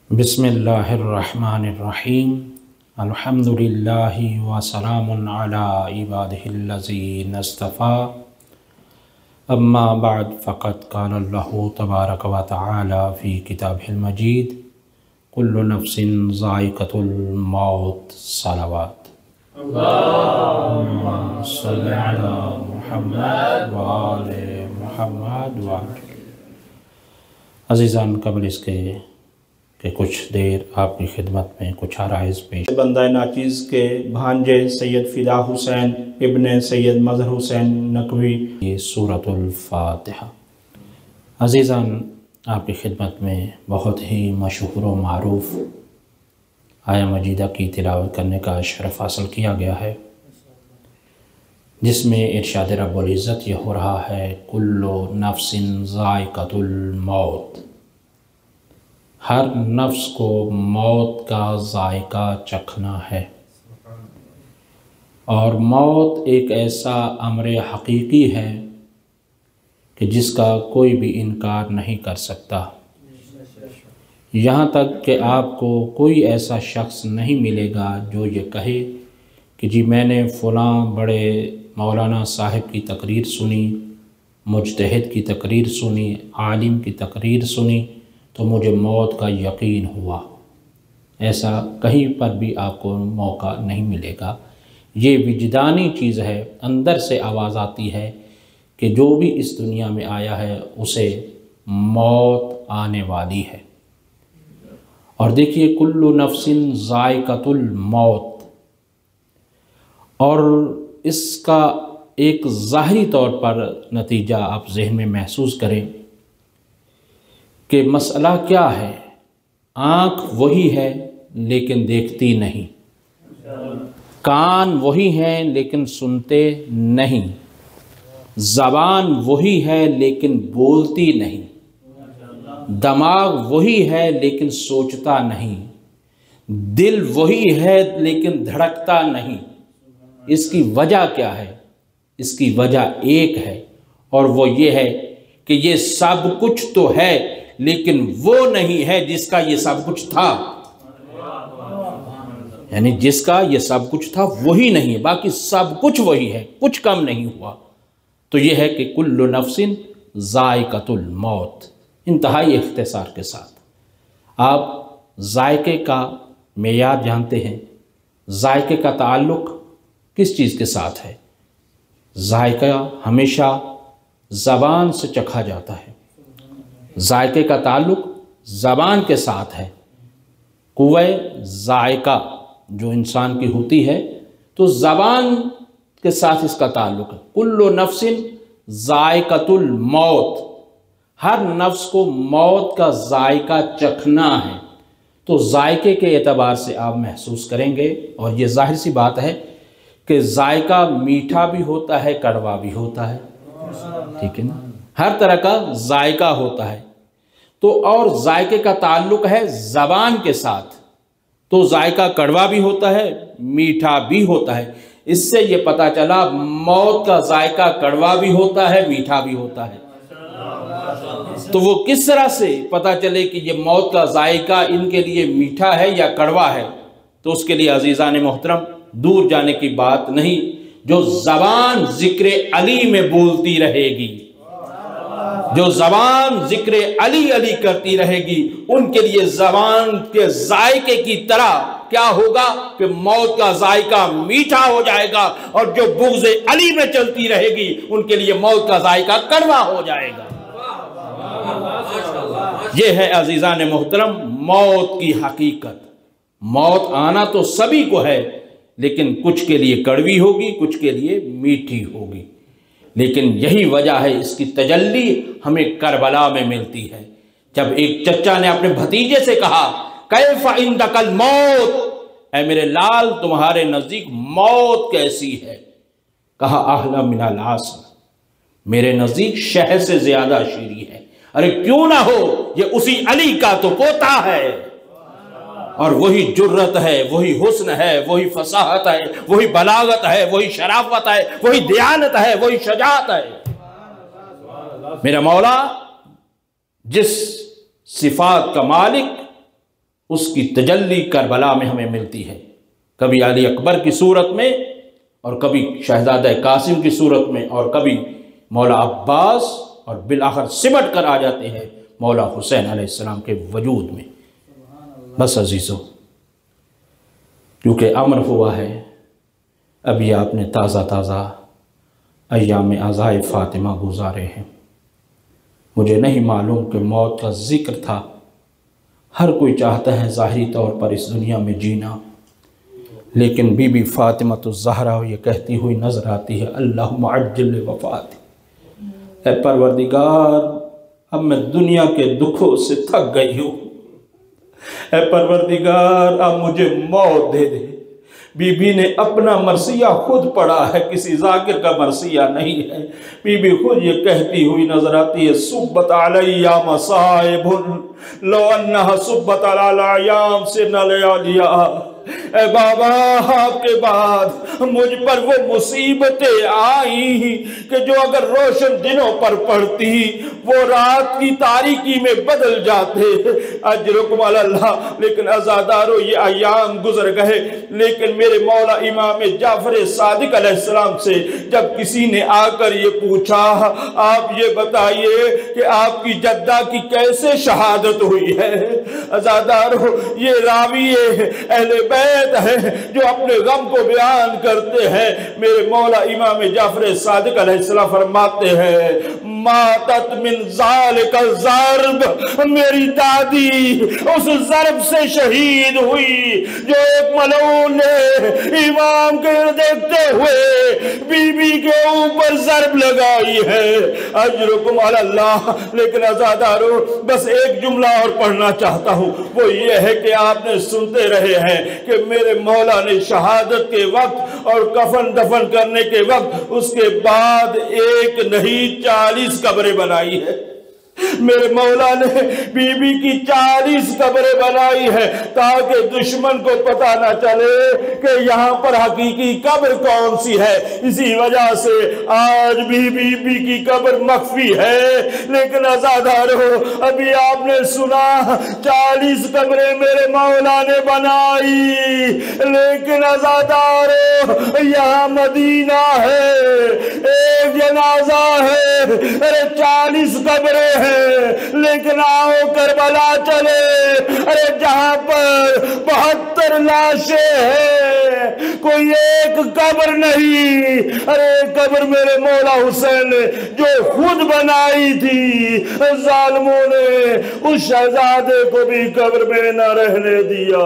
بسم اللہ الرحمن الرحیم الحمدللہ وسلام علی عبادہ الذین اصطفیٰ اما بعد فقد قال اللہ تبارک و تعالی فی کتابہ المجید کل نفس ذائقۃ الموت صلوات اللہم صلی علی محمد وآل محمد عزیزان، قبل اس کے کہ کچھ دیر آپ کی خدمت میں کچھ عرائض پیش بندہ ناچیز کے بھانجے سید فدا حسین ابن سید مظہر حسین نقوی یہ سورۃ الفاتحہ۔ عزیزان، آپ کی خدمت میں بہت ہی مشہور و معروف آیہ مجیدہ کی تلاوت کرنے کا شرف حاصل کیا گیا ہے، جس میں ارشاد رب العزت یہ ہو رہا ہے کل نفس ذائقۃ الموت، ہر نفس کو موت کا ذائقہ چکھنا ہے۔ اور موت ایک ایسا امر حقیقی ہے کہ جس کا کوئی بھی انکار نہیں کر سکتا، یہاں تک کہ آپ کو کوئی ایسا شخص نہیں ملے گا جو یہ کہے کہ جی میں نے فلاں بڑے مولانا صاحب کی تقریر سنی، مجتہد کی تقریر سنی، عالم کی تقریر سنی تو مجھے موت کا یقین ہوا۔ ایسا کہیں پر بھی آپ کو موقع نہیں ملے گا۔ یہ وجدانی چیز ہے، اندر سے آواز آتی ہے کہ جو بھی اس دنیا میں آیا ہے اسے موت آنے والی ہے۔ اور دیکھیے کل نفس ذائقۃ الموت، اور اس کا ایک ظاہری طور پر نتیجہ آپ ذہن میں محسوس کریں کہ مسئلہ کیا ہے۔ آنکھ وہی ہے لیکن دیکھتی نہیں، کان وہی ہیں لیکن سنتے نہیں، زبان وہی ہے لیکن بولتی نہیں، دماغ وہی ہے لیکن سوچتا نہیں، دل وہی ہے لیکن دھڑکتا نہیں۔ اس کی وجہ کیا ہے؟ اس کی وجہ ایک ہے، اور وہ یہ ہے کہ یہ سب کچھ تو ہے لیکن وہ نہیں ہے جس کا یہ سب کچھ تھا۔ یعنی جس کا یہ سب کچھ تھا وہی نہیں ہے، باقی سب کچھ وہی ہے، کچھ کم نہیں ہوا۔ تو یہ ہے کہ کل نفس ذائقۃ الموت، انتہائی اختصار کے ساتھ۔ آپ ذائقے کا معیار جانتے ہیں، ذائقے کا تعلق کس چیز کے ساتھ ہے؟ ذائقہ ہمیشہ زبان سے چکھا جاتا ہے، ذائقے کا تعلق زبان کے ساتھ ہے۔ قوہ ذائقہ جو انسان کی ہوتی ہے تو زبان کے ساتھ اس کا تعلق ہے۔ کل نفس ذائقۃ الموت، ہر نفس کو موت کا ذائقہ چکھنا ہے۔ تو ذائقے کے اعتبار سے آپ محسوس کریں گے، اور یہ ظاہر سی بات ہے کہ ذائقہ میٹھا بھی ہوتا ہے، کڑوا بھی ہوتا ہے، ٹھیک ہے نا؟ ہر طرح کا ذائقہ ہوتا ہے۔ تو اور ذائقے کا تعلق ہے زبان کے ساتھ، تو ذائقہ کڑوا بھی ہوتا ہے، میٹھا بھی ہوتا ہے۔ اس سے یہ پتہ چلا موت کا ذائقہ کڑوا بھی ہوتا ہے، میٹھا بھی ہوتا ہے۔ تو وہ کس طرح سے پتہ چلے کہ یہ موت کا ذائقہ ان کے لیے میٹھا ہے یا کڑوا ہے؟ تو اس کے لیے عزیزان محترم دور جانے کی بات نہیں، جو زبان ذکر علی میں بولتی رہے گی، جو زبان ذکر علی علی کرتی رہے گی، ان کے لیے زبان کے ذائقے کی طرح کیا ہوگا کہ موت کا ذائقہ میٹھا ہو جائے گا، اور جو بغض علی میں چلتی رہے گی ان کے لیے موت کا ذائقہ کڑوا ہو جائے گا۔ یہ ہے عزیزان محترم موت کی حقیقت۔ موت آنا تو سبھی کو ہے، لیکن کچھ کے لیے کڑوی ہوگی، کچھ کے لیے میٹھی ہوگی۔ لیکن یہی وجہ ہے اس کی تجلی ہمیں کربلا میں ملتی ہے، جب ایک چچا نے اپنے بھتیجے سے کہا کیف عندک الموت، اے میرے لال تمہارے نزدیک موت کیسی ہے؟ کہا احلی من العسل، میرے نزدیک شہد سے زیادہ شیریں ہے۔ ارے کیوں نہ ہو، یہ اسی علی کا تو پوتا ہے، اور وہی جرت ہے، وہی حسن ہے، وہی فصاحت ہے، وہی بلاغت ہے، وہی شرافت ہے، وہی دیانت ہے، وہی شجاعت ہے۔ میرا مولا جس صفات کا مالک اس کی تجلی کربلا میں ہمیں ملتی ہے، کبھی علی اکبر کی صورت میں اور کبھی شہزادہ قاسم کی صورت میں اور کبھی مولا عباس، اور بالآخر سمٹ کر آ جاتے ہیں مولا حسین علیہ السلام کے وجود میں۔ بس عزیزو، کیونکہ امر ہوا ہے، ابھی آپ نے تازہ ایام عزائے فاطمہ گزارے ہیں۔ مجھے نہیں معلوم کہ موت کا ذکر تھا، ہر کوئی چاہتا ہے ظاہری طور پر اس دنیا میں جینا، لیکن بی بی فاطمہ الزہرا یہ کہتی ہوئی نظر آتی ہے، اللہم عجل وفاتی، اے پروردگار اب میں دنیا کے دکھوں سے تھک گئی ہوں، اے پروردگار اب مجھے موت دے دے۔ بی بی نے اپنا مرثیہ خود پڑھا ہے، کسی ذاکر کا مرثیہ نہیں ہے۔ بی بی خود یہ کہتی ہوئی نظر آتی ہے، صبت علی مصائب لو انہا صبت علی ایام سے نہ لیا۔ اے بابا، آپ کے بعد مجھ پر وہ مصیبتیں آئیں کہ جو اگر روشن دنوں پر پڑتی وہ رات کی تاریکی میں بدل جاتے۔ اجرکم علی اللہ، لیکن عزادارو یہ ایام گزر گئے، لیکن میرے مولا امام جعفر صادق علیہ السلام سے جب کسی نے آ کر یہ پوچھا، آپ یہ بتائیے کہ آپ کی جدہ کی کیسے شہادت ہوئی ہے؟ عزادارو یہ راوی اہل بیت ہے جو اپنے غم کو بیان کرتے ہیں۔ میرے مولا امام جعفر صادق علیہ السلام فرماتے ہیں، ماتت من ذالک الضرب، میری دادی اس ضرب سے شہید ہوئی جو ایک ملعون نے امام کے دیکھتے ہوئے بی بی کے اوپر ضرب لگائی ہے۔ اجرکم علی اللہ۔ لیکن عزادارو بس ایک جملہ اور پڑھنا چاہتا ہوں، وہ یہ ہے کہ آپ نے سنتے رہے ہیں کہ میرے مولا نے شہادت کے وقت اور کفن دفن کرنے کے وقت اس کے بعد ایک نہیں 40 قبریں بنائی ہے۔ میرے مولا نے بی بی کی 40 قبریں بنائی ہے تاکہ دشمن کو پتہ نہ چلے کہ یہاں پر حقیقی قبر کون سی ہے۔ اسی وجہ سے آج بھی بی بی کی قبر مخفی ہے۔ لیکن عزادارو ابھی آپ نے سنا 40 قبریں میرے مولا نے بنائی، لیکن عزادارو یہاں مدینہ ہے، ایک جنازہ ہے، ارے 40 قبریں ہیں، لیکن آؤ کربلا چلے، ارے جہاں پر 72 لاشیں ہیں، کوئی ایک قبر نہیں۔ ارے قبر میرے مولا حسین نے جو خود بنائی تھی، ظالموں نے اس شہزادے کو بھی قبر میں نہ رہنے دیا۔